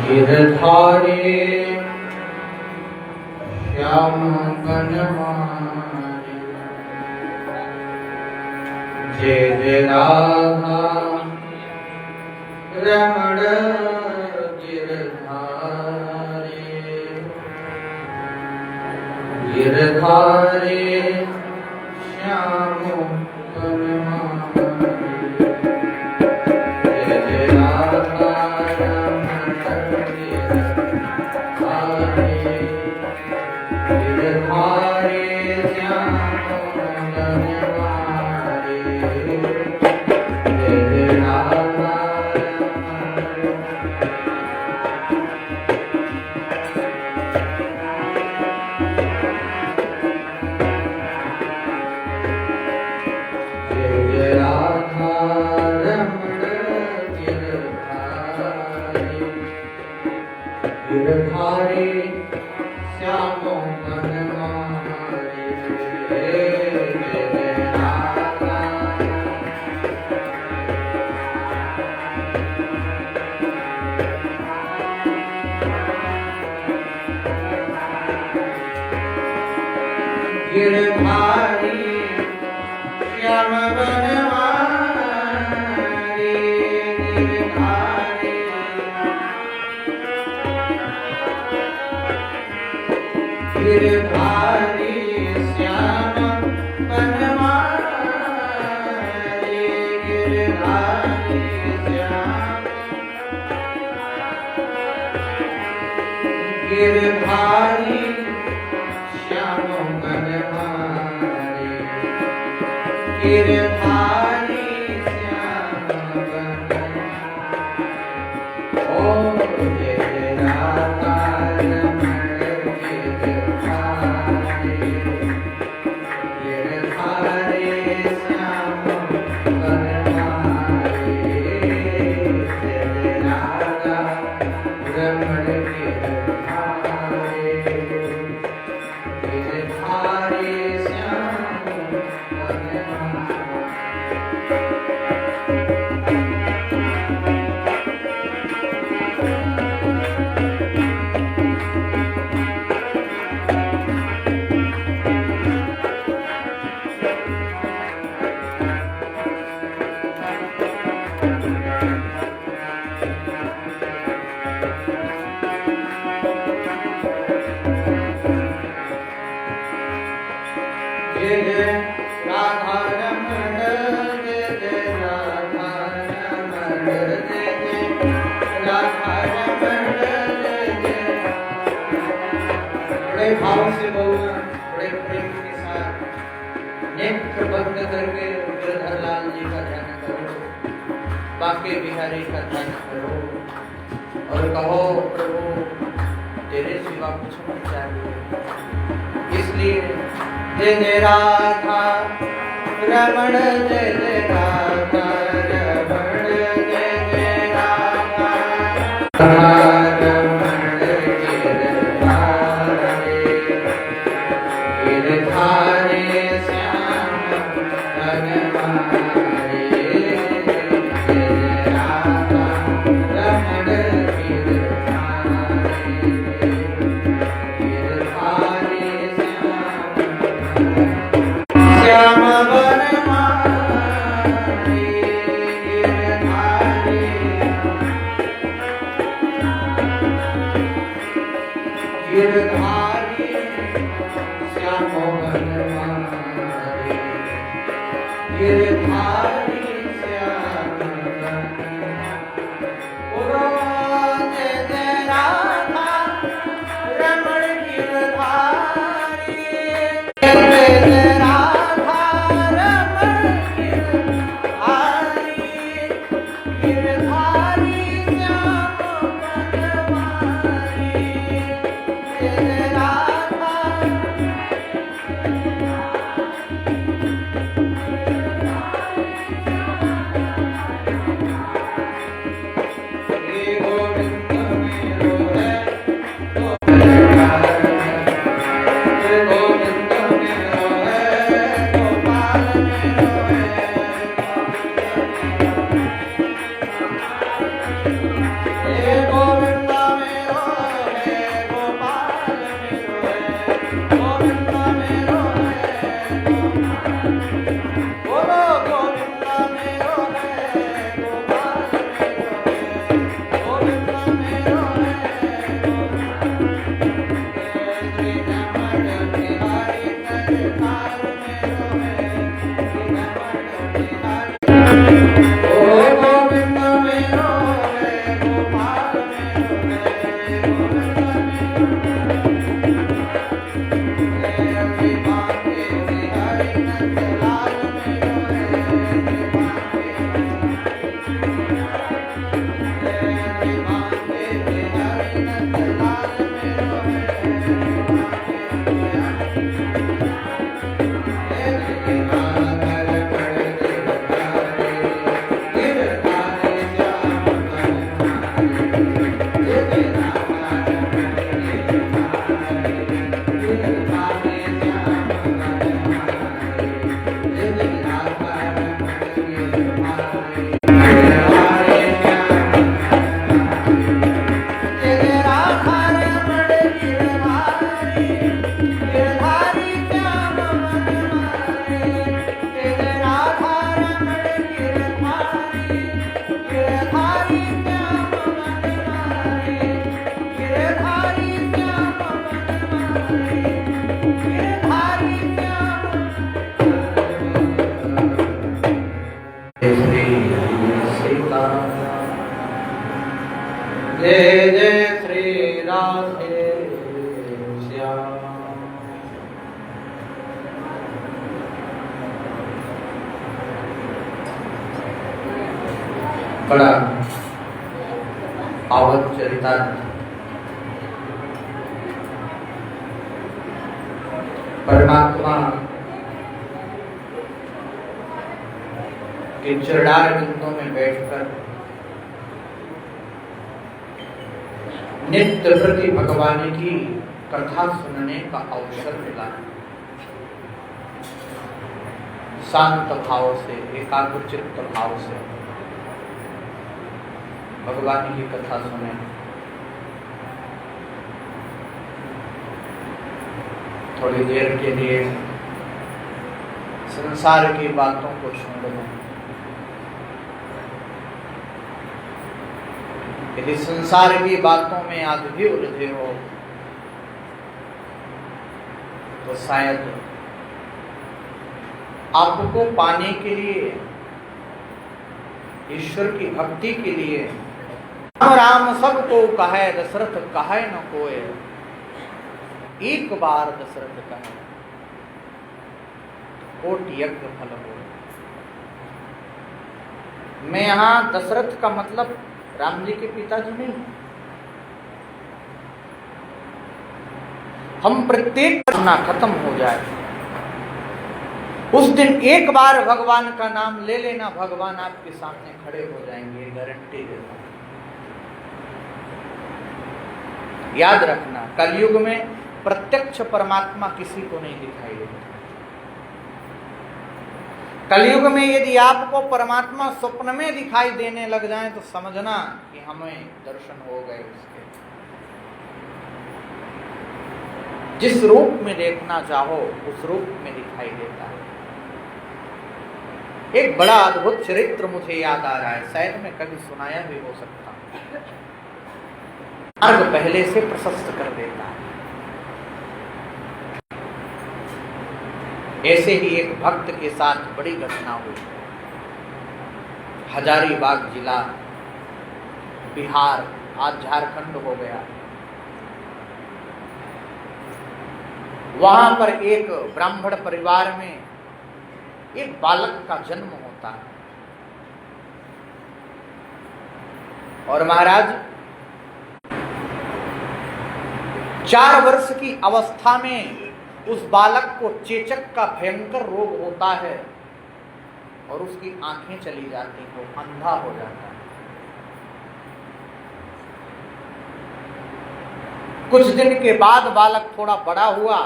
गिरधारी श्याम बनवारी जय जय राधा रमण गिरधारी गिरधारी श्याम बनवारी जय जय राधा गिरधारी श्याम बनवारी गिरधारी श्याम बनवारी गिरधारी श्याम बनवारी गिरधारी श्याम गिरधारी श्याम बनवारी गिरधारी श्याम बनवारी ओ जय जय राधा बड़े भाव से बोलना, बड़े प्रेम के साथ नेत्र बंद करके गिरधर लाल जी का ध्यान करो, बाके बिहारी का ध्यान करो और कहो प्रभु तेरे सिवा कुछ नहीं चाहिए। इसलिए जय जय राधा रमण जय जय राधा रमण जय जय राधा गिरधारी श्याम बनवारी गिरधारी श्याम बनवारी जय जय राधा रमण गिरधारी जय जय राधा रमण गिरधारी गिरधारी श्याम बनवारी जय जय श्री राधे श्याम। बड़ा आवत चरितार्थ परमात्मा के चरणार बिंदों में बैठकर नित्य प्रति भगवान की कथा सुनने का अवसर मिला। शांत भाव से, एकाग्रचित्त भाव से भगवान की कथा सुने। थोड़ी देर के लिए संसार की बातों को छोड़ दो। यदि संसार की बातों में आज भी उलझे हो तो शायद आपको पाने के लिए, ईश्वर की भक्ति के लिए, राम राम सबको कहे दशरथ कहे न कोय, एक बार दशरथ कहे कोटि यज्ञ फल हो। मैं यहां दशरथ का मतलब राम जी के पिताजी नहीं। हम प्रत्येक घटना खत्म हो जाए उस दिन एक बार भगवान का नाम ले लेना, भगवान आपके सामने खड़े हो जाएंगे, गारंटी देता हूं। याद रखना, कलयुग में प्रत्यक्ष परमात्मा किसी को नहीं दिखाई देता। कलयुग में यदि आपको परमात्मा स्वप्न में दिखाई देने लग जाए तो समझना कि हमें दर्शन हो गए उसके। जिस रूप में देखना चाहो उस रूप में दिखाई देता है। एक बड़ा अद्भुत चरित्र मुझे याद आ रहा है, शायद मैं कभी सुनाया भी हो सकता हूं। मार्ग पहले से प्रशस्त कर देता है। ऐसे ही एक भक्त के साथ बड़ी घटना हुई। हजारीबाग जिला बिहार, आज झारखंड हो गया। वहां पर एक ब्राह्मण परिवार में एक बालक का जन्म होता है और महाराज 4 वर्ष की अवस्था में उस बालक को चेचक का भयंकर रोग होता है और उसकी आंखें चली जाती हैं, वो अंधा हो जाता है। कुछ दिन के बाद बालक थोड़ा बड़ा हुआ,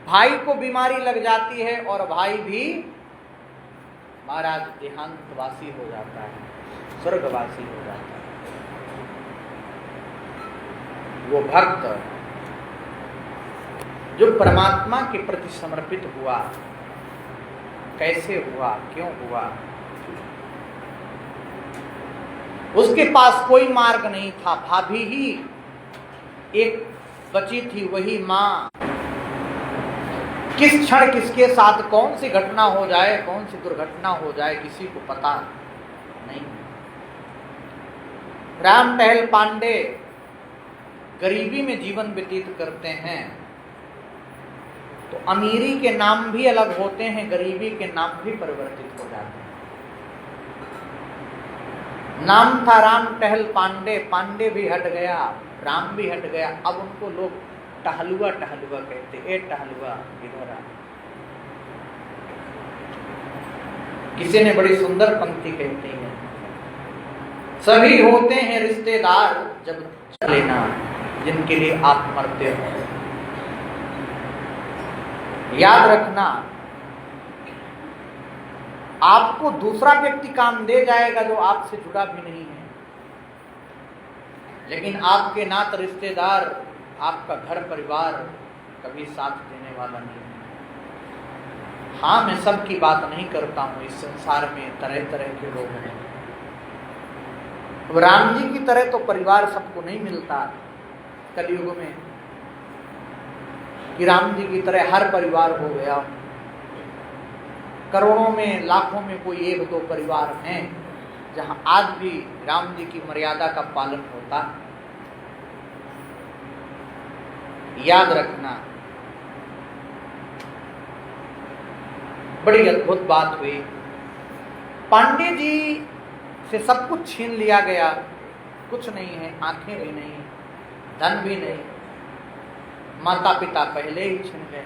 भाई को बीमारी लग जाती है और भाई भी महाराज देहांतवासी हो जाता है, स्वर्गवासी हो जाता है। वो भक्त जो परमात्मा के प्रति समर्पित हुआ, कैसे हुआ, क्यों हुआ, उसके पास कोई मार्ग नहीं था। भाभी ही एक बची थी, वही माँ। किस क्षण किसके साथ कौन सी घटना हो जाए, कौन सी दुर्घटना हो जाए, किसी को पता नहीं। राम टहल पांडे गरीबी में जीवन व्यतीत करते हैं तो अमीरी के नाम भी अलग होते हैं, गरीबी के नाम भी परिवर्तित हो जाते हैं। नाम था राम टहल पांडे, पांडे भी हट गया, राम भी हट गया। अब उनको लोग टहलुआ टहलुआ कहते। ए टहलुआ इधर आ। किसी ने बड़ी सुंदर पंक्ति कहती है, सभी होते हैं रिश्तेदार जब लेना जिनके लिए आप मरते हो। याद रखना, आपको दूसरा व्यक्ति काम दे जाएगा जो आपसे जुड़ा भी नहीं है, लेकिन आपके नात रिश्तेदार, आपका घर परिवार कभी साथ देने वाला नहीं है। हाँ, मैं सबकी बात नहीं करता हूं, इस संसार में तरह तरह के लोग हैं। राम जी की तरह तो परिवार सबको नहीं मिलता कलयुग में कि राम जी की तरह हर परिवार हो गया। करोड़ों में, लाखों में कोई 1 2 परिवार हैं जहां आज भी राम जी की मर्यादा का पालन होता। याद रखना, बड़ी अद्भुत बात हुई। पांडे जी से सब कुछ छीन लिया गया, कुछ नहीं है, आंखें भी नहीं, धन भी नहीं, माता पिता पहले ही छिन गए,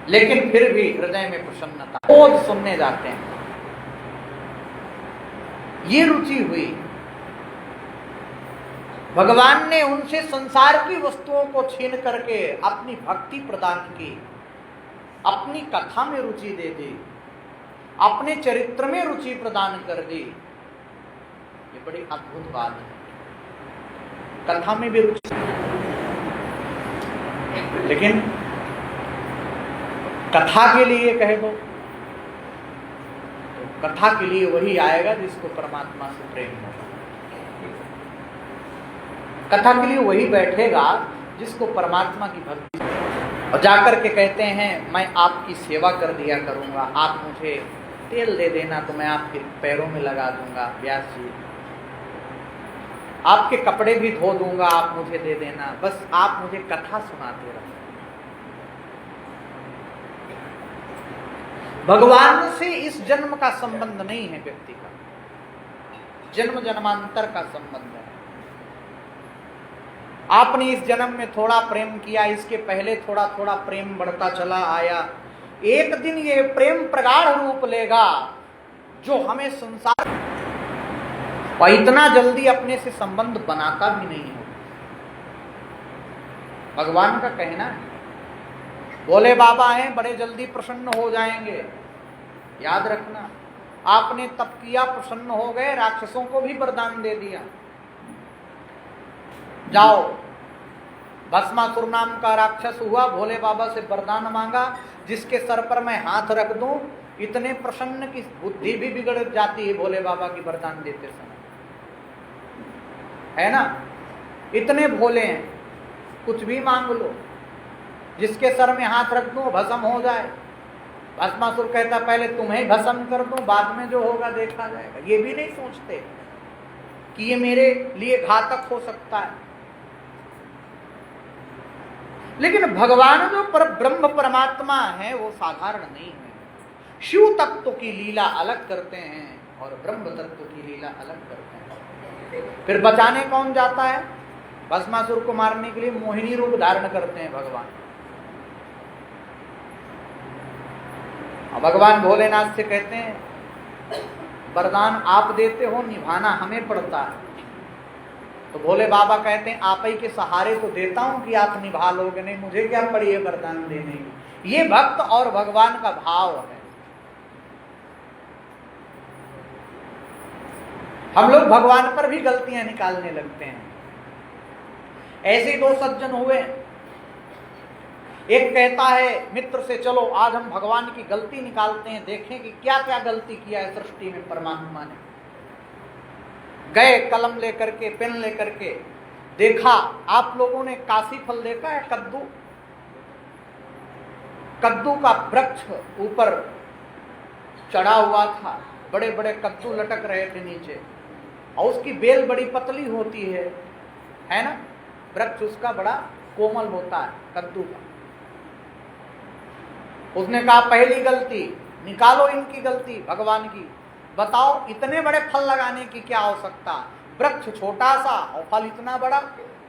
लेकिन फिर भी हृदय में प्रसन्नता, रोज सुनने जाते हैं। ये रुचि हुई। भगवान ने उनसे संसार की वस्तुओं को छीन करके अपनी भक्ति प्रदान की, अपनी कथा में रुचि दे दी, अपने चरित्र में रुचि प्रदान कर दी। ये बड़ी अद्भुत बात है। कथा में भी रुचि, लेकिन कथा के लिए कहे तो कथा के लिए वही आएगा जिसको परमात्मा से प्रेम होगा। कथा के लिए वही बैठेगा जिसको परमात्मा की भक्ति, और जाकर के कहते हैं मैं आपकी सेवा कर दिया करूंगा, आप मुझे तेल दे देना तो मैं आपके पैरों में लगा दूंगा, व्यास जी आपके कपड़े भी धो दूंगा, आप मुझे दे देना, बस आप मुझे कथा सुनाते रहो। भगवान से इस जन्म का संबंध नहीं है व्यक्ति का, जन्म जन्मांतर का संबंध है। आपने इस जन्म में थोड़ा प्रेम किया, इसके पहले थोड़ा थोड़ा प्रेम बढ़ता चला आया, एक दिन ये प्रेम प्रगाढ़ रूप लेगा जो हमें संसार, और इतना जल्दी अपने से संबंध बनाता भी नहीं है। भगवान का कहना है, भोले बाबा हैं, बड़े जल्दी प्रसन्न हो जाएंगे। याद रखना, आपने तप किया, प्रसन्न हो गए, राक्षसों को भी वरदान दे दिया, जाओ। भस्मासुर नाम का राक्षस हुआ, भोले बाबा से वरदान मांगा, जिसके सर पर मैं हाथ रख दूं, इतने प्रसन्न की बुद्धि भी बिगड़ जाती है भोले बाबा की वरदान देते समय, है ना। इतने भोले हैं, कुछ भी मांग लो, जिसके सर में हाथ रख दूं भस्म हो जाए। भस्मासुर कहता पहले तुम्हें भस्म कर दूं, बाद में जो होगा देखा जाएगा। ये भी नहीं सोचते कि ये मेरे लिए घातक हो सकता है। लेकिन भगवान जो ब्रह्म परमात्मा है वो साधारण नहीं है। शिव तत्व की लीला अलग करते हैं और ब्रह्म तत्व की लीला अलग करते हैं। फिर बचाने कौन जाता है? भस्मासुर को मारने के लिए मोहिनी रूप धारण करते हैं भगवान। भगवान भोलेनाथ से कहते हैं वरदान आप देते हो, निभाना हमें पड़ता है। तो भोले बाबा कहते हैं आप ही के सहारे तो देता हूं कि आप निभा लोगे, नहीं मुझे क्या पड़ी है वरदान देने की। ये भक्त और भगवान का भाव है। हम लोग भगवान पर भी गलतियां निकालने लगते हैं। ऐसे दो सज्जन हुए, एक कहता है मित्र से चलो आज हम भगवान की गलती निकालते हैं, देखें कि क्या क्या गलती किया है सृष्टि में परमात्मा ने। गए कलम लेकर के, पेन लेकर के, देखा। आप लोगों ने काशी फल देखा है? कद्दू, कद्दू का वृक्ष ऊपर चढ़ा हुआ था, बड़े बड़े कद्दू लटक रहे थे नीचे, और उसकी बेल बड़ी पतली होती है ना। वृक्ष उसका बड़ा कोमल होता है कद्दू का। उसने कहा पहली गलती निकालो, इनकी गलती भगवान की, बताओ इतने बड़े फल लगाने की क्या आवश्यकता, वृक्ष छोटा सा और फल इतना बड़ा,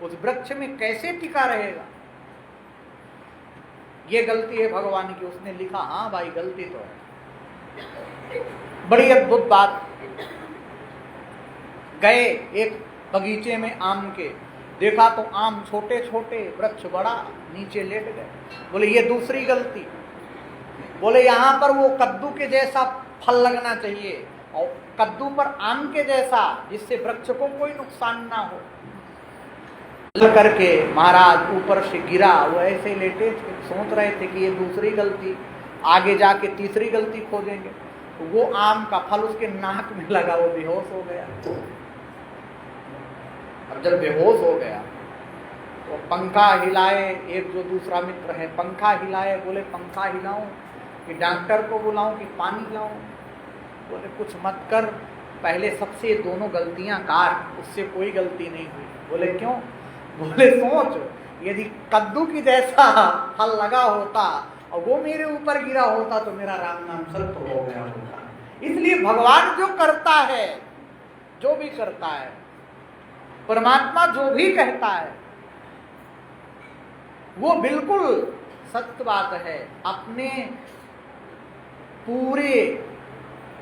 उस वृक्ष में कैसे टिका रहेगा। ये गलती है भगवान की। उसने लिखा हाँ भाई गलती तो है। बड़ी अद्भुत बात। गए एक बगीचे में आम के, देखा तो आम छोटे छोटे, वृक्ष बड़ा, नीचे लेट गए। बोले ये दूसरी गलती। बोले यहाँ पर वो कद्दू के जैसा फल लगना चाहिए और कद्दू पर आम के जैसा, जिससे वृक्ष को कोई नुकसान ना हो। करके महाराज ऊपर से गिरा, वो ऐसे लेटे थे, सोच रहे थे कि ये दूसरी गलती, आगे जाके तीसरी गलती खोजेंगे। तो वो आम का फल उसके नाक में लगा, वो बेहोश हो गया। अब जब बेहोश हो गया तो पंखा हिलाए, एक जो दूसरा मित्र है पंखा हिलाए। बोले पंखा हिलाऊं कि डॉक्टर को बुलाऊं कि पानी लाऊं? बोले कुछ मत कर, पहले सबसे दोनों गलतियां काट, उससे कोई गलती नहीं हुई। बोले क्यों? बोले सोच, यदि कद्दू की जैसा फल लगा होता और वो मेरे ऊपर गिरा होता तो मेरा राम नाम सर्प हो गया होता। इसलिए भगवान जो करता है, जो भी करता है, परमात्मा जो भी कहता है वो बिल्कुल सत्य बात है। अपने पूरे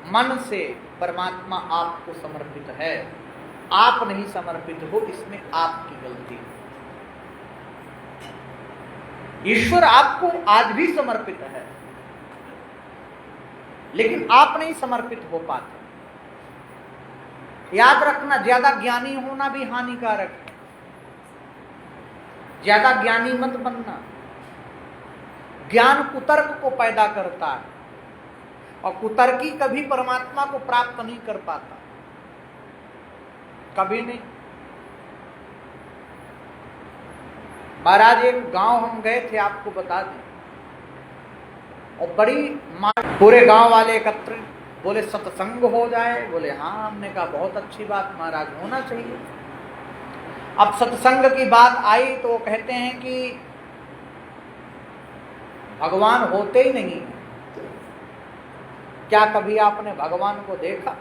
मन से परमात्मा आपको समर्पित है, आप नहीं समर्पित हो, इसमें आपकी गलती है। ईश्वर आपको आज भी समर्पित है, लेकिन आप नहीं समर्पित हो पाते। याद रखना, ज्यादा ज्ञानी होना भी हानिकारक है। ज्यादा ज्ञानी मत बनना। ज्ञान कुतर्क को पैदा करता है और कुतर्की कभी परमात्मा को प्राप्त नहीं कर पाता, कभी नहीं। महाराज एक गांव हम गए थे, आपको बता दें, और बड़ी पूरे गांव वाले एकत्र, बोले सत्संग हो जाए। बोले हाँ। हमने कहा बहुत अच्छी बात महाराज, होना चाहिए। अब सत्संग की बात आई तो वो कहते हैं कि भगवान होते ही नहीं। क्या कभी आपने भगवान को देखा?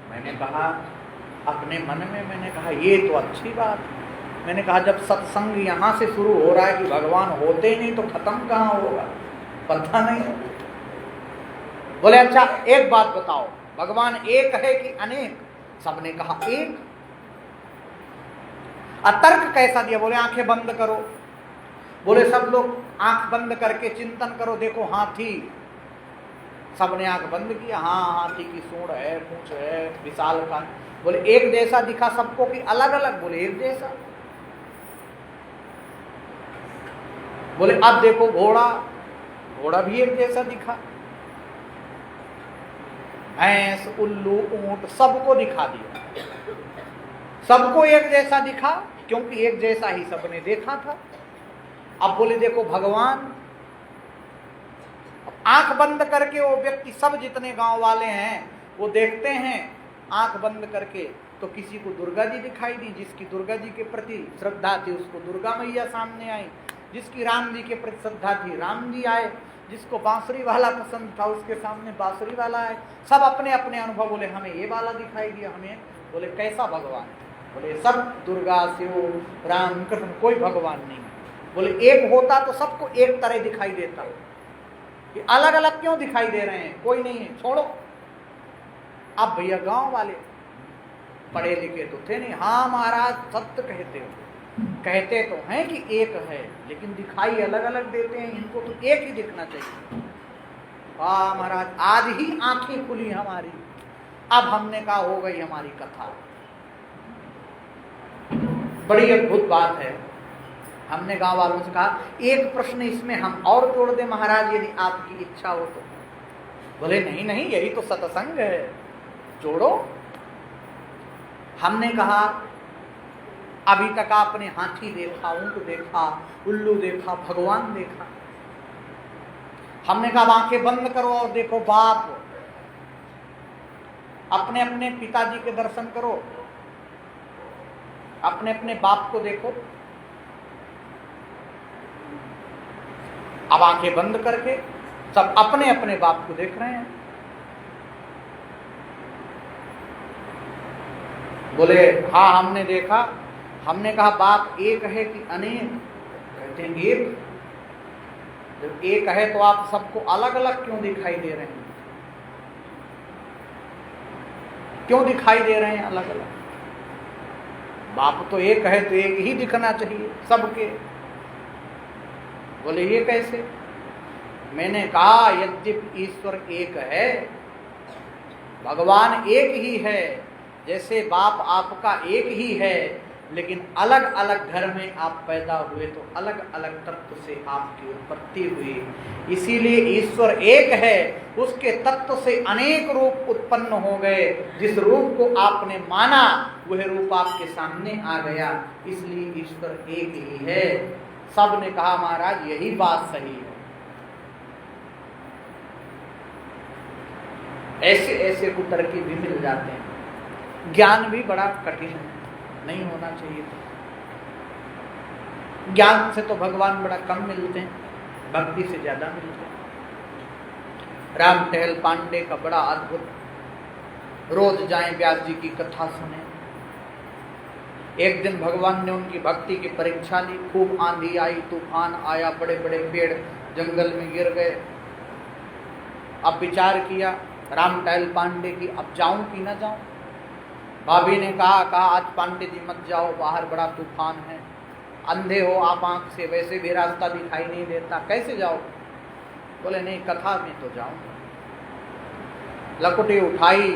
मैंने कहा अपने मन में, मैंने कहा ये तो अच्छी बात है। मैंने कहा जब सत्संग यहाँ से शुरू हो रहा है कि भगवान होते ही नहीं तो खत्म कहाँ होगा, पता नहीं। बोले अच्छा एक बात बताओ, भगवान एक है कि अनेक? सबने कहा एक। तर्क कैसा दिया? बोले आंखें बंद करो। बोले सब लोग आंख बंद करके चिंतन करो, देखो हाथी। सबने आंख बंद किया, हाँ हाथी की सूंड है, पूंछ है, विशाल का। बोले एक जैसा दिखा सबको कि अलग अलग? बोले एक जैसा। बोले अब देखो घोड़ा, घोड़ा भी एक जैसा दिखा। भैंस, उल्लू, ऊंट सबको दिखा दिया, सबको एक जैसा दिखा, क्योंकि एक जैसा ही सबने देखा था। अब बोले देखो भगवान, आंख बंद करके वो व्यक्ति, सब जितने गांव वाले हैं वो देखते हैं आंख बंद करके, तो किसी को दुर्गा जी दिखाई दी, जिसकी दुर्गा जी के प्रति श्रद्धा थी उसको दुर्गा मैया सामने आई, जिसकी राम जी के प्रति श्रद्धा थी राम जी आए, जिसको बांसुरी वाला पसंद था उसके सामने बांसुरी वाला आए। सब अपने अपने अनुभव, बोले हमें ये वाला दिखाई दिया, हमें। बोले कैसा भगवान? बोले सब दुर्गा, शिव, राम, कृष्ण, कोई भगवान नहीं। बोले एक होता तो सबको एक तरह दिखाई देता, ये अलग अलग क्यों दिखाई दे रहे हैं? कोई नहीं है, छोड़ो। अब भैया गांव वाले पढ़े लिखे तो थे नहीं, हाँ महाराज सत्य कहते हो, कहते तो हैं कि एक है, लेकिन दिखाई अलग अलग देते हैं, इनको तो एक ही दिखना चाहिए। वाह महाराज, आज ही आंखें खुली हमारी। अब हमने कहा हो गई हमारी कथा। बड़ी अद्भुत बात है। हमने गांव वालों से कहा एक प्रश्न इसमें हम और जोड़ दें महाराज, यदि आपकी इच्छा हो तो। बोले नहीं नहीं, यही तो सत्संग है, जोड़ो। हमने कहा अभी तक आपने हाथी देखा, ऊंट देखा, उल्लू देखा, भगवान देखा। हमने कहा आंखें बंद करो और देखो बाप, अपने अपने पिताजी के दर्शन करो, अपने अपने बाप को देखो। अब आंखें बंद करके सब अपने अपने बाप को देख रहे हैं। बोले हाँ हमने देखा। हमने कहा बाप एक है कि अनेक? कहते हैं एक। जब एक है तो आप सबको अलग अलग क्यों दिखाई दे रहे हैं? क्यों दिखाई दे रहे हैं अलग अलग? बाप तो एक है तो एक ही दिखना चाहिए सबके। बोले ये कैसे? मैंने कहा यद्यपि ईश्वर एक है, भगवान एक ही है, जैसे बाप आपका एक ही है, लेकिन अलग अलग घर में आप पैदा हुए तो अलग अलग तत्व से आपकी उत्पत्ति हुई। इसीलिए ईश्वर एक है, उसके तत्व से अनेक रूप उत्पन्न हो गए। जिस रूप को आपने माना वह रूप आपके सामने आ गया, इसलिए ईश्वर एक ही है। सब ने कहा महाराज यही बात सही है। ऐसे ऐसे कुतर्की भी मिल जाते हैं। ज्ञान भी बड़ा कठिन है। नहीं होना चाहिए था। ज्ञान से तो भगवान बड़ा कम मिलते हैं, भक्ति से ज्यादा मिलते हैं। राम टहल पांडे का बड़ा अद्भुत, रोज जाएं व्यास जी की कथा सुने। एक दिन भगवान ने उनकी भक्ति की परीक्षा ली, खूब आंधी आई, तूफान आया, बड़े बड़े पेड़ जंगल में गिर गए। अब विचार किया राम टहल पांडे की, अब जाऊं कि ना जाऊं। भाभी ने कहा आज पांडे जी मत जाओ, बाहर बड़ा तूफान है, अंधे हो आप आंख से, वैसे भी रास्ता दिखाई नहीं देता, कैसे जाओ। बोले नहीं, कथा में तो जाऊंगा। लकुटी उठाई,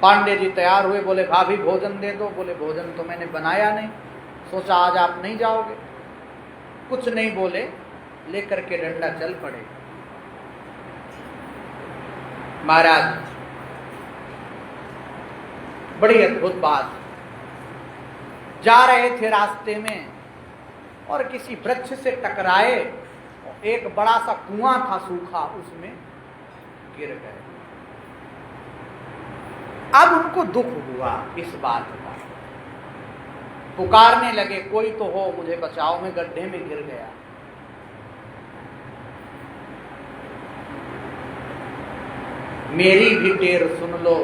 पांडे जी तैयार हुए, बोले भाभी भोजन दे दो। बोले भोजन तो मैंने बनाया नहीं, सोचा आज आप नहीं जाओगे। कुछ नहीं बोले, लेकर के डंडा चल पड़े। महाराज बड़ी अद्भुत बात, जा रहे थे रास्ते में और किसी वृक्ष से टकराए, एक बड़ा सा कुआं था सूखा, उसमें गिर गए। अब उनको दुख हुआ इस बात का, पुकारने लगे कोई तो हो मुझे बचाओ, मैं गड्ढे में गिर गया। मेरी भी टेर सुन लो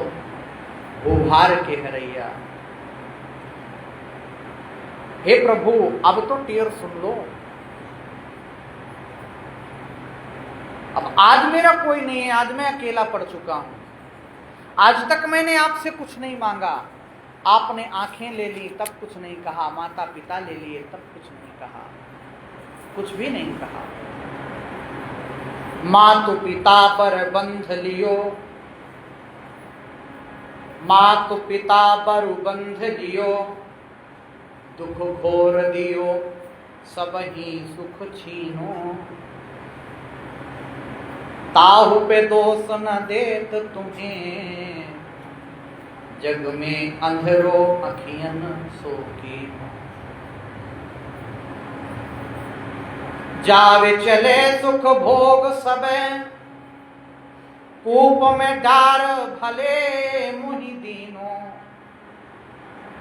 उभार के हरैया। हे प्रभु अब तो टेर सुन लो, अब आज मेरा कोई नहीं है, आज मैं अकेला पड़ चुका हूं। आज तक मैंने आपसे कुछ नहीं मांगा, आपने आंखें ले ली तब कुछ नहीं कहा, माता पिता ले लिए तब कुछ नहीं कहा, कुछ भी नहीं कहा। मातु पिता पर बंध लियो, मातु पिता पर बंध लियो, दुख घोर दियो सबही सुख छीनो। ताहु पे दोष न देत तुम्हें, जग में अंधरो अखियन सोकी। जावे चले सुख भोग सबे, कूप में डार भले मुहि दीनो।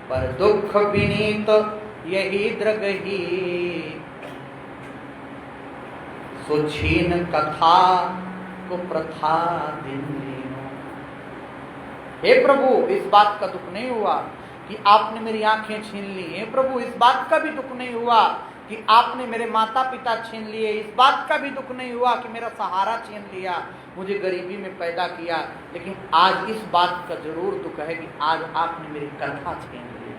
पर दुख विनीत यही द्रगही, सुछीन कथा को प्रथा दिन दीनो। हे प्रभु इस बात का दुख नहीं हुआ कि आपने मेरी आंखें छीन ली। हे प्रभु इस बात का भी दुख नहीं हुआ कि आपने मेरे माता पिता छीन लिए। इस बात का भी दुख नहीं हुआ कि मेरा सहारा छीन लिया, मुझे गरीबी में पैदा किया। लेकिन आज इस बात का जरूर दुख है कि आज आपने मेरी कथा छीन ली।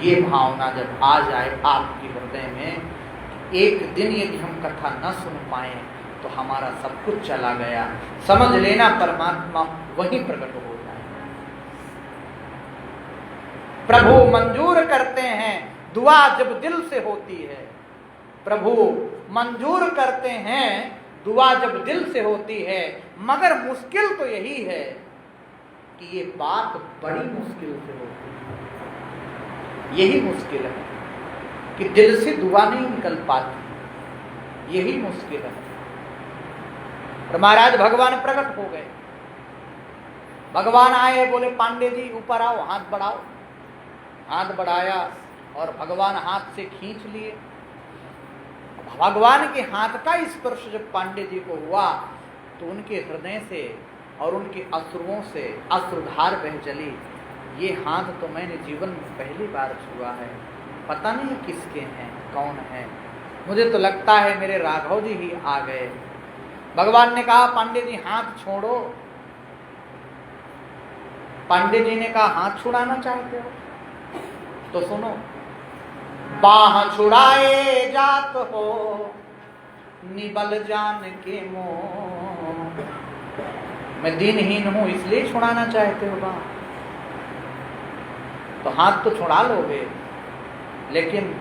ये भावना जब आ जाए आपके हृदय में, एक दिन यदि हम कथा न सुन पाए तो हमारा सब कुछ चला गया, समझ लेना परमात्मा वहीं प्रकट हो जाए। प्रभु मंजूर करते हैं दुआ जब दिल से होती है। प्रभु मंजूर करते हैं दुआ जब दिल से होती है, मगर मुश्किल तो यही है कि ये बात बड़ी मुश्किल से होती है। यही मुश्किल है कि दिल से दुआ नहीं निकल पाती, यही मुश्किल है। और महाराज भगवान प्रकट हो गए। भगवान आए, बोले पांडे जी ऊपर आओ, हाथ बढ़ाओ। हाथ बढ़ाया और भगवान हाथ से खींच लिए। भगवान के हाथ का स्पर्श जब पांडे जी को हुआ तो उनके हृदय से और उनके अश्रुओं से अश्रुधार बह चली। ये हाथ तो मैंने जीवन में पहली बार छुआ है, पता नहीं किसके हैं, कौन है। मुझे तो लगता है मेरे राघव जी ही आ गए। भगवान ने कहा पांडे जी हाथ छोड़ो। पांडे जी ने कहा हाथ छुड़ाना चाहते हो तो सुनो, बाह छुड़ाए जात हो निबल जान के मोह। मैं दिनहीन हूं इसलिए छुड़ाना चाहते हो बाह, तो हाथ तो छुड़ा लोगे, लेकिन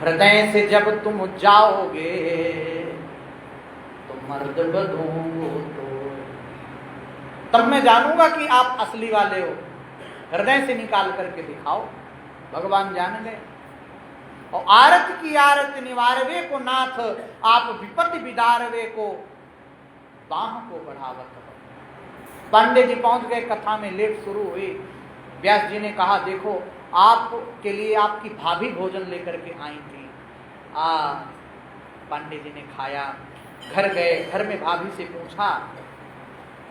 हृदय से जब तुम जाओगे तो मर्द बधूंगो तो तब मैं जानूंगा कि आप असली वाले हो। हृदय से निकाल करके दिखाओ। भगवान जान गए। और आरत की आरत निवारवे को नाथ, आप विपत्ति विदारवे को बाह को बढ़ावत हो। पांडे जी पहुंच गए, कथा में लेट शुरू हुई। व्यास जी ने कहा देखो आपके लिए आपकी भाभी भोजन लेकर के आई थी। पांडे जी ने खाया, घर गए, घर में भाभी से पूछा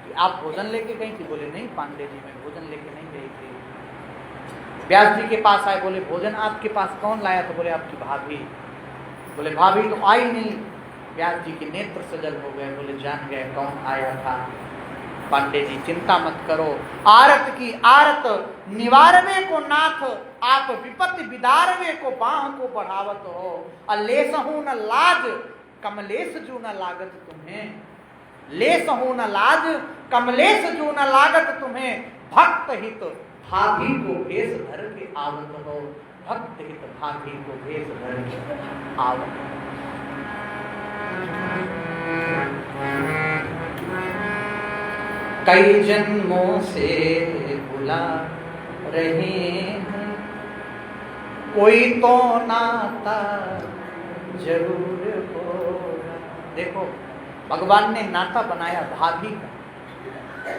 कि आप भोजन लेके गई थी? बोले नहीं पांडे जी मैं भोजन लेके नहीं गई थी। व्यास जी के पास आए, बोले भोजन आपके पास कौन लाया? तो बोले आपकी भाभी। बोले भाभी तो आई नहीं। व्यास जी के नेत्र सजल हो गए, बोले जान गए कौन आया था। पांडे जी चिंता मत करो, आरत की आरत निवारवे को नाथ, आप विपत्ति विदारवे को बाह को बढ़ावत हो। अलेसहु न लाज कमलेश जू न लागत तुम्हें, लेसहु न लाज कमलेश जू न लागत तुम्हें। भक्त हित भाभी को भेष धर के आवत हो, भक्त हित भाभी को भेष धर के आवत हो। कई जन्मों से बुला रहे हैं, कोई तो नाता जरूर होगा। देखो भगवान ने नाता बनाया भाभी का,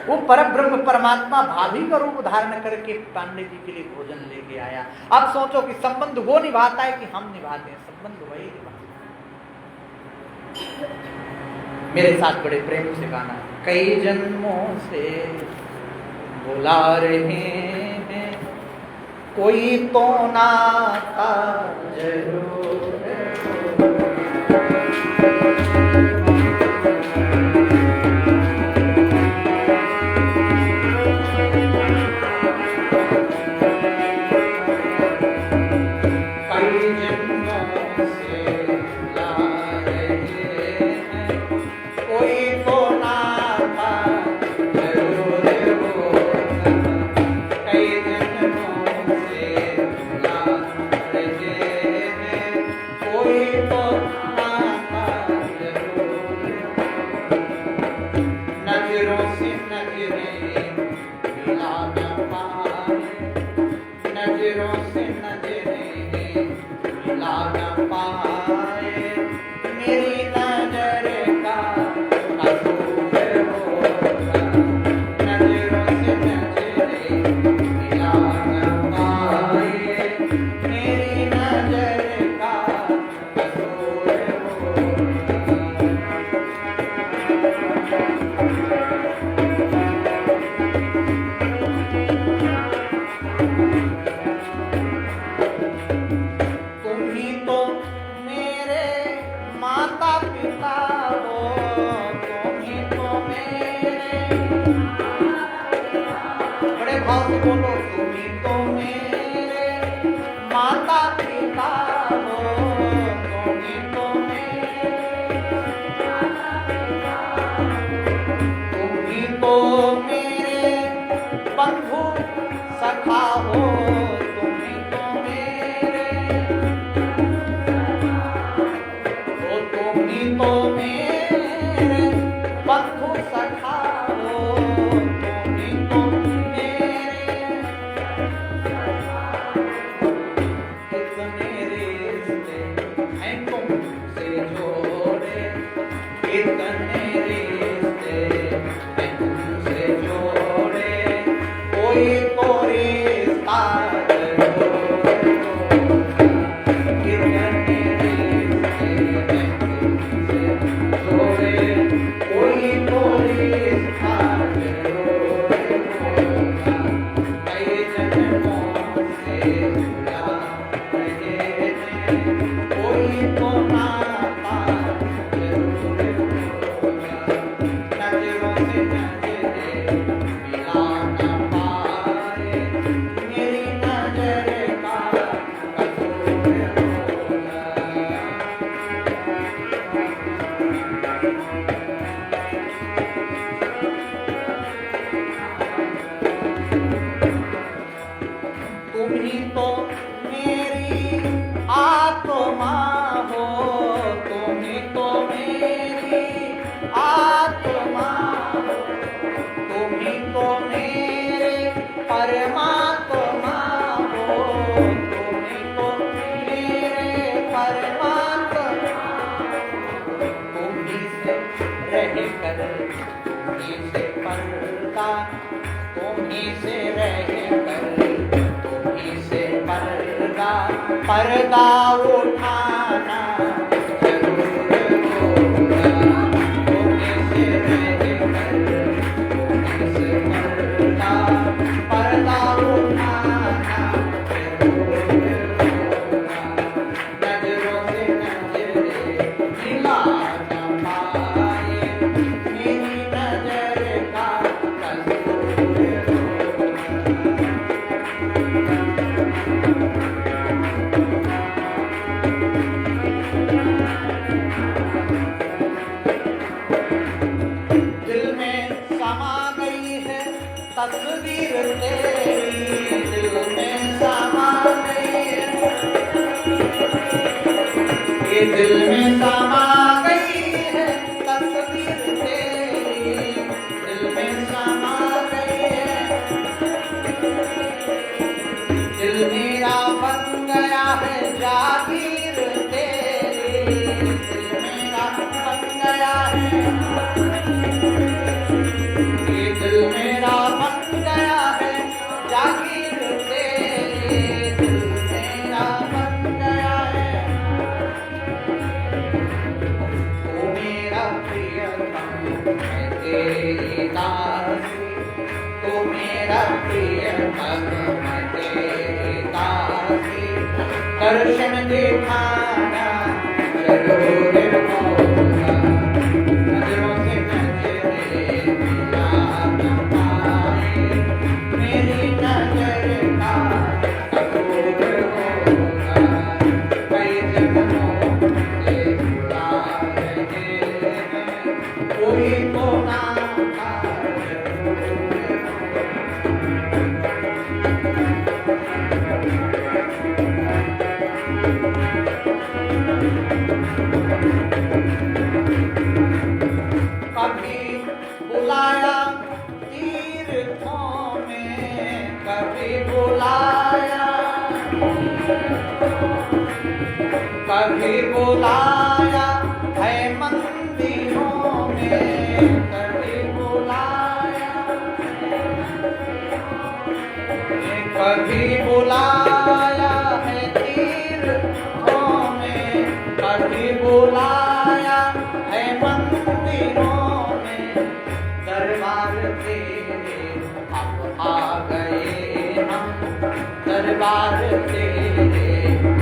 वो परब्रह्म परमात्मा भाभी का रूप धारण करके पांडे जी के लिए भोजन लेके आया। अब सोचो कि संबंध वो निभाता है कि हम निभाते हैं? संबंध वही निभाता है। मेरे साथ बड़े प्रेम से गाना, कई जन्मों से बुला रहे हैं, कोई तो नाता जरूर कोई ही से रह कर तुम ही से पर्दा उठाना जरूर होगा। तुम ही से रह कर तुम ही से पर्दा उठाना जरूर होगा। नजरों से नजरें मिला न पाए मेरी नजर का कसूर होगा। दिल में समा गई है तस्वीर तेरी, दिल में समा गई है, ये दिल में समा गई है तस्वीर तेरी, दिल में समा गई है। दिल मेरा बन गया है जागीर तेरी, दिल मेरा बन गया है, ये दिल मेरा बन गया है जागीर तेरी, दिल मेरा बन गया है। तू मेरा प्रियतम मैं तेरी दासी, तू मेरा प्रियतम मैं तेरी दासी, दर्शन दिखाना जरूर होगा। नजरों से नजरें मिला न पाए मेरी नजर का कसूर होगा। कई जन्मों से बुला रहे हैं कोई तो ना था जरूर होगा। कभी बुलाया तीर्थों में, कभी बुलाया, कभी बुलाया है मंदिरों में, कभी बुलाया, कभी बुलाया है तीर्थों में, कभी बुलाया है मंदिरों में। दरबार तेरे अब आ गए हम, दरबार तेरे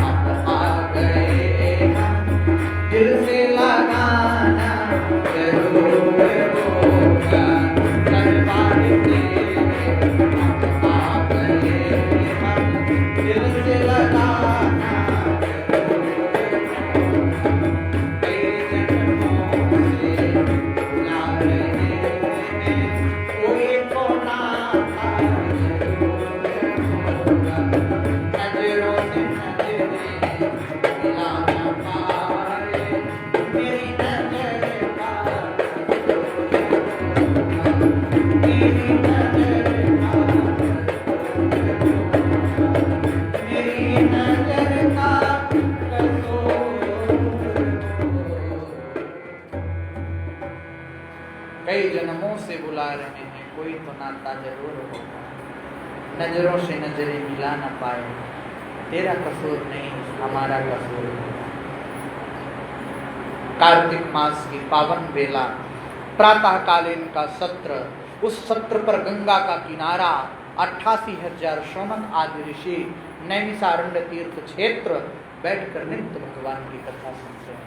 अब आ गए हम, दिल से लगाना जरूर होगा। दरबार तेरे अब आ गए हम, दिल से लगाना कई जन्मों से बुला रहे हैं कोई तो नाता जरूर होगा। नजरों से नजरें मिला न पाए तेरा कसूर नहीं हमारा कसूर है। कार्तिक मास की पावन बेला, प्रातःकालीन का सत्र, उस सत्र पर गंगा का किनारा, 88,000 शौनक आदि ऋषि नैमिषारण्य तीर्थ क्षेत्र बैठकर नित्य भगवान की कथा सुनते हैं।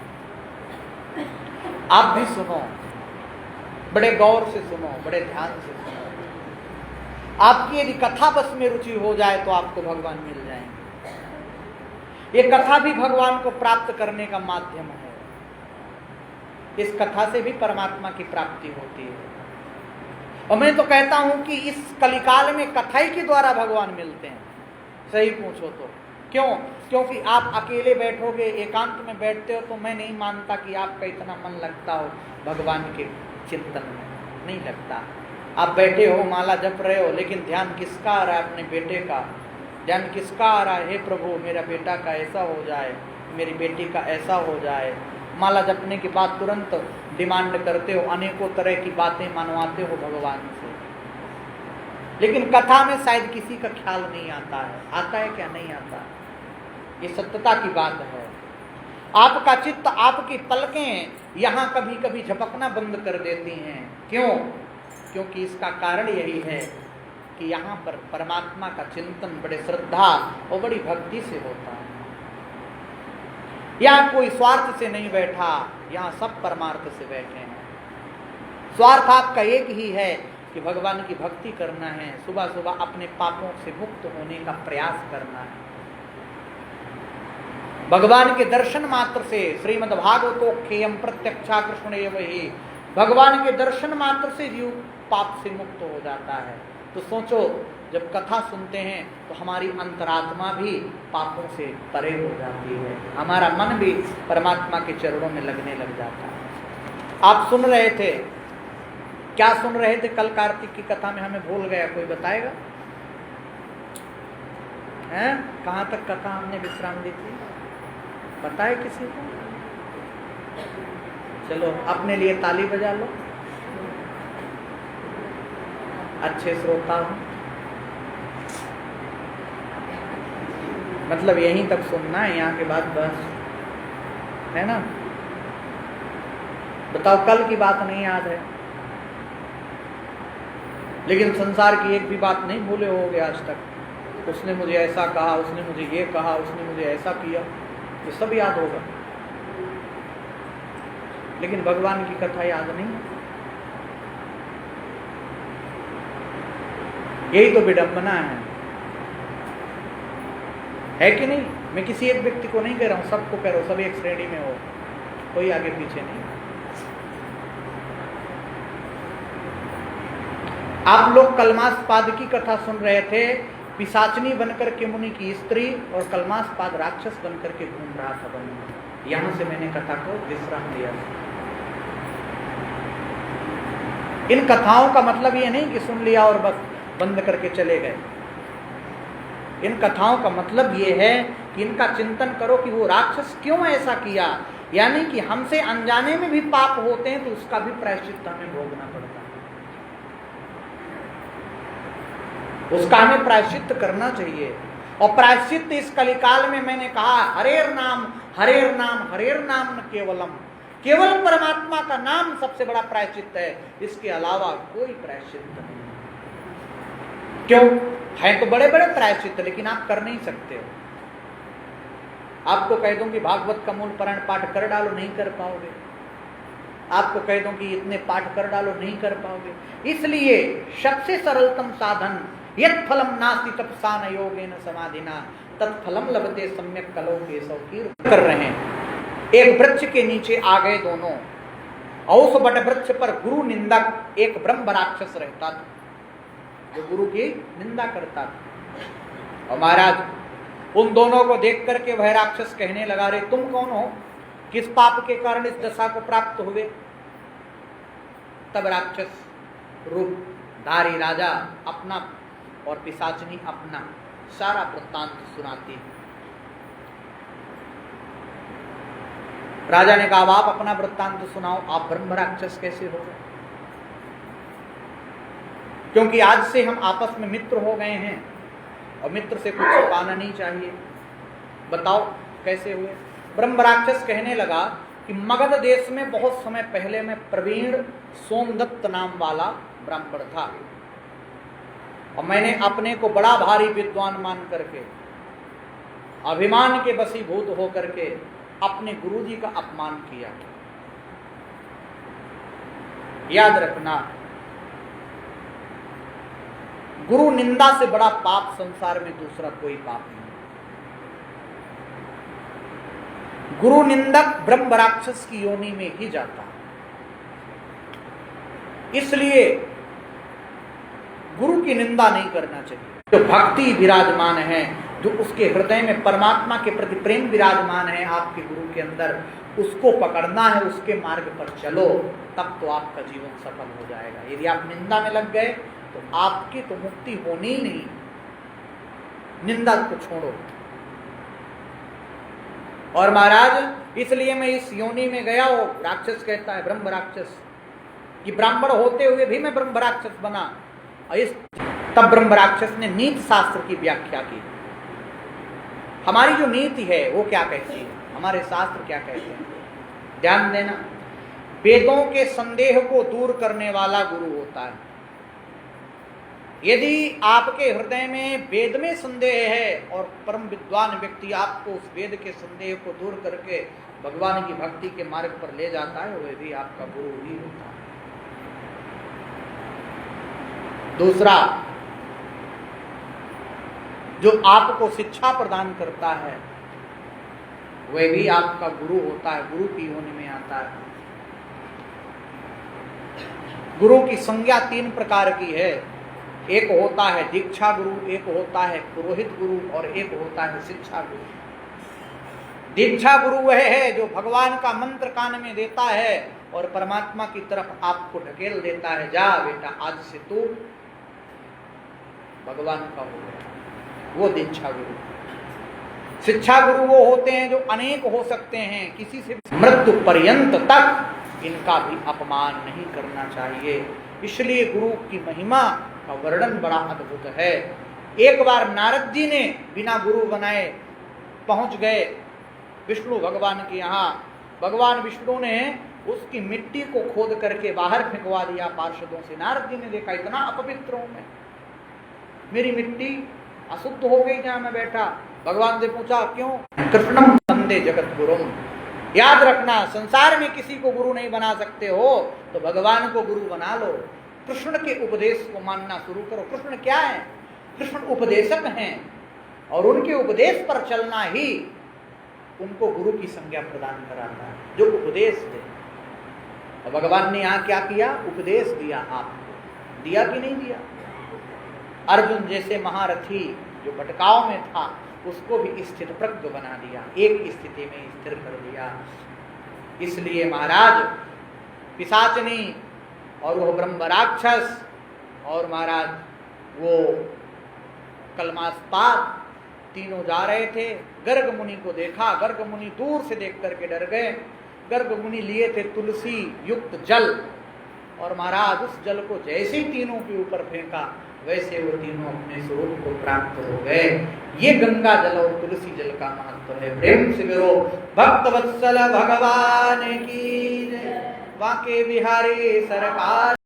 आप भी सुनो, बड़े गौर से सुनो, बड़े ध्यान से सुनो। आपकी यदि कथा बस में रुचि हो जाए तो आपको भगवान मिल जाएंगे। ये कथा भी भगवान को प्राप्त करने का माध्यम है। इस कथा से भी परमात्मा की प्राप्ति होती है। और मैं तो कहता हूं कि इस कलिकाल में कथा ही के द्वारा भगवान मिलते हैं। सही पूछो तो क्यों? क्योंकि आप अकेले बैठोगे, एकांत में बैठते हो, तो मैं नहीं मानता कि आपका इतना मन लगता हो भगवान के चिंतन में, नहीं लगता। आप बैठे हो, माला जप रहे हो, लेकिन ध्यान किसका आ रहा है? अपने बेटे का ध्यान किसका आ रहा है? हे प्रभु, मेरा बेटा का ऐसा हो जाए, मेरी बेटी का ऐसा हो जाए। माला जपने के बाद तुरंत डिमांड करते हो, अनेकों तरह की बातें मनवाते हो भगवान से। लेकिन कथा में शायद किसी का ख्याल नहीं आता है। आता है क्या? नहीं आता। ये सत्यता की बात है। आपका चित्त, आपकी पलकें यहाँ कभी कभी झपकना बंद कर देती हैं। क्यों? क्योंकि इसका कारण यही है कि यहाँ पर परमात्मा का चिंतन बड़े श्रद्धा और बड़ी भक्ति से होता है। यहाँ कोई स्वार्थ से नहीं बैठा, यहाँ सब परमार्थ से बैठे हैं। स्वार्थ आपका एक ही है कि भगवान की भक्ति करना है, सुबह सुबह अपने पापों से मुक्त होने का प्रयास करना है। भगवान के दर्शन मात्र से, श्रीमद् भागवतोख्यम प्रत्यक्षाकर्षण वही, भगवान के दर्शन मात्र से जीव पाप से मुक्त हो जाता है। तो सोचो, जब कथा सुनते हैं तो हमारी अंतरात्मा भी पापों से परे हो जाती है, हमारा मन भी परमात्मा के चरणों में लगने लग जाता है। आप सुन रहे थे, क्या सुन रहे थे कल कार्तिक की कथा में? हमें भूल गया, कोई बताएगा? हैं? कहाँ तक कथा हमने विश्राम दी थी? पता है किसी को? चलो अपने लिए ताली बजा लो, अच्छे श्रोता हो। मतलब यहीं तक सुनना है, यहाँ के बाद बस, है ना? बताओ, कल की बात नहीं याद है, लेकिन संसार की एक भी बात नहीं भूले होगे आज तक। उसने मुझे ऐसा कहा, उसने मुझे ये कहा, उसने मुझे ऐसा किया, ये सब याद होगा, लेकिन भगवान की कथा याद नहीं। यही तो विडंबना है कि नहीं? मैं किसी एक व्यक्ति को नहीं कह रहा हूं, सबको कह रहा हूं, सब एक श्रेणी में हो, कोई आगे पीछे नहीं। आप लोग कलमासपाद की कथा सुन रहे थे। पिशाचनी बनकर के मुनि की स्त्री और कलमासपाद राक्षस बनकर के घूम रहा था वन में। यहां से मैंने कथा को विश्राम दिया। इन कथाओं का मतलब ये नहीं कि सुन लिया और बस बंद करके चले गए। इन कथाओं का मतलब ये है कि इनका चिंतन करो कि वो राक्षस क्यों ऐसा किया, यानी कि हमसे अनजाने में भी पाप होते हैं तो उसका भी प्रायश्चित हमें भोगना पड़ता है, उसका हमें प्रायश्चित करना चाहिए। और प्रायश्चित इस कलिकाल में मैंने कहा, हरेर नाम हरेर नाम हरेर नाम न केवलम, केवल परमात्मा का नाम सबसे बड़ा प्रायश्चित है, इसके अलावा कोई प्रायश्चित नहीं। क्यों? है तो बड़े बड़े प्रायश्चित, लेकिन आप कर नहीं सकते हो। आपको कह दूं कि भागवत का मूल पारायण पाठ कर डालो, नहीं कर पाओगे। आपको कह दूं कि इतने पाठ कर डालो, नहीं कर पाओगे। इसलिए सबसे सरलतम साधन, यत् फलम नास्ति तपसा न योगेन समाधिना तत्फलम लभते सम्यक कलो केशव की कर रहे हैं। एक वृक्ष के नीचे आ गए दोनों, और उस बट वृक्ष पर गुरु निंदक एक ब्रह्म राक्षस रहता था, जो गुरु की निंदा करता था। और महाराज उन दोनों को देख करके वह राक्षस कहने लगा, रे तुम कौन हो, किस पाप के कारण इस दशा को प्राप्त हुए? तब राक्षस रूप धारी राजा अपना और पिशाचनी अपना सारा वृत्तांत सुनाती है। राजा ने कहा, आप अपना वृत्तांत सुनाओ, आप ब्रह्म राक्षस कैसे हो गए? क्योंकि आज से हम आपस में मित्र हो गए हैं और मित्र से कुछ छुपाना नहीं चाहिए। बताओ कैसे हुए? ब्रह्म राक्षस कहने लगा कि मगध देश में बहुत समय पहले में प्रवीण सोमदत्त नाम वाला ब्राह्मण था, और मैंने अपने को बड़ा भारी विद्वान मान करके, अभिमान के वशीभूत हो करके अपने गुरुजी का अपमान किया। याद रखना, गुरु निंदा से बड़ा पाप संसार में दूसरा कोई पाप नहीं। गुरु निंदक ब्रह्म राक्षस की योनि में ही जाता है। इसलिए गुरु की निंदा नहीं करना चाहिए। जो भक्ति विराजमान है, जो उसके हृदय में परमात्मा के प्रति प्रेम विराजमान है आपके गुरु के अंदर, उसको पकड़ना है, उसके मार्ग पर चलो, तब तो आपका जीवन सफल हो जाएगा। यदि आप निंदा में लग गए तो आपकी तो मुक्ति होनी ही नहीं। निंदा को छोड़ो। और महाराज इसलिए मैं इस योनि में गया, वो राक्षस कहता है, ब्रह्म राक्षस, कि ब्राह्मण होते हुए भी मैं ब्रह्म राक्षस बना। तब ब्रह्म राक्षस ने नीति शास्त्र की व्याख्या की। हमारी जो नीति है वो क्या कहती है, हमारे शास्त्र क्या कहते हैं, ध्यान देना। वेदों के संदेह को दूर करने वाला गुरु होता है। यदि आपके हृदय में वेद में संदेह है और परम विद्वान व्यक्ति आपको उस वेद के संदेह को दूर करके भगवान की भक्ति के मार्ग पर ले जाता है, वह भी आपका गुरु ही होता है। दूसरा, जो आपको शिक्षा प्रदान करता है वह भी आपका गुरु होता है, गुरु की योनि में आता है। गुरु की संज्ञा 3 प्रकार की है। एक होता है दीक्षा गुरु, एक होता है पुरोहित गुरु और एक होता है शिक्षा गुरु। दीक्षा गुरु वह है जो भगवान का मंत्र कान में देता है और परमात्मा की तरफ आपको ढकेल देता है, जा बेटा आज से तू भगवान का हो गया, वो दीक्षा गुरु। शिक्षा गुरु वो होते हैं जो अनेक हो सकते हैं, किसी से मृत्यु पर्यंत तक इनका भी अपमान नहीं करना चाहिए। इसलिए गुरु की महिमा का वर्णन बड़ा अद्भुत है। एक बार नारद जी ने बिना गुरु बनाए पहुंच गए विष्णु भगवान के यहाँ। भगवान विष्णु ने उसकी मिट्टी को खोद करके बाहर फेंकवा दिया पार्षदों से। नारद जी ने देखा इतना अपवित्र हूं मैं, मेरी मिट्टी अशुद्ध हो गई जहां मैं बैठा। भगवान से पूछा क्यों? कृष्णम वंदे जगत गुरुम। याद रखना, संसार में किसी को गुरु नहीं बना सकते हो तो भगवान को गुरु बना लो। कृष्ण के उपदेश को मानना शुरू करो। कृष्ण क्या है? कृष्ण उपदेशक हैं और उनके उपदेश पर चलना ही उनको गुरु की संज्ञा प्रदान कराता है, जो उपदेश दे। और भगवान ने यहाँ क्या किया? उपदेश दिया आपको। दिया कि नहीं दिया? अर्जुन जैसे महारथी जो भटकाव में था उसको भी स्थिर प्रज्ञ बना दिया, एक स्थिति में स्थिर कर दिया। इसलिए महाराज पिशाचनी और वो ब्रह्म राक्षस और महाराज वो कलमास्पाद तीनों जा रहे थे। गर्ग मुनि को देखा, गर्ग मुनि दूर से देख करके डर गए। गर्ग मुनि लिए थे तुलसी युक्त जल और महाराज उस जल को जैसे ही तीनों के ऊपर फेंका वैसे वो तीनों अपने स्वरूप को प्राप्त हो गए। ये गंगा जल और तुलसी जल का महत्व है। प्रेम से करो भक्त वत्सल भगवान की, वाके बिहारी सरकार।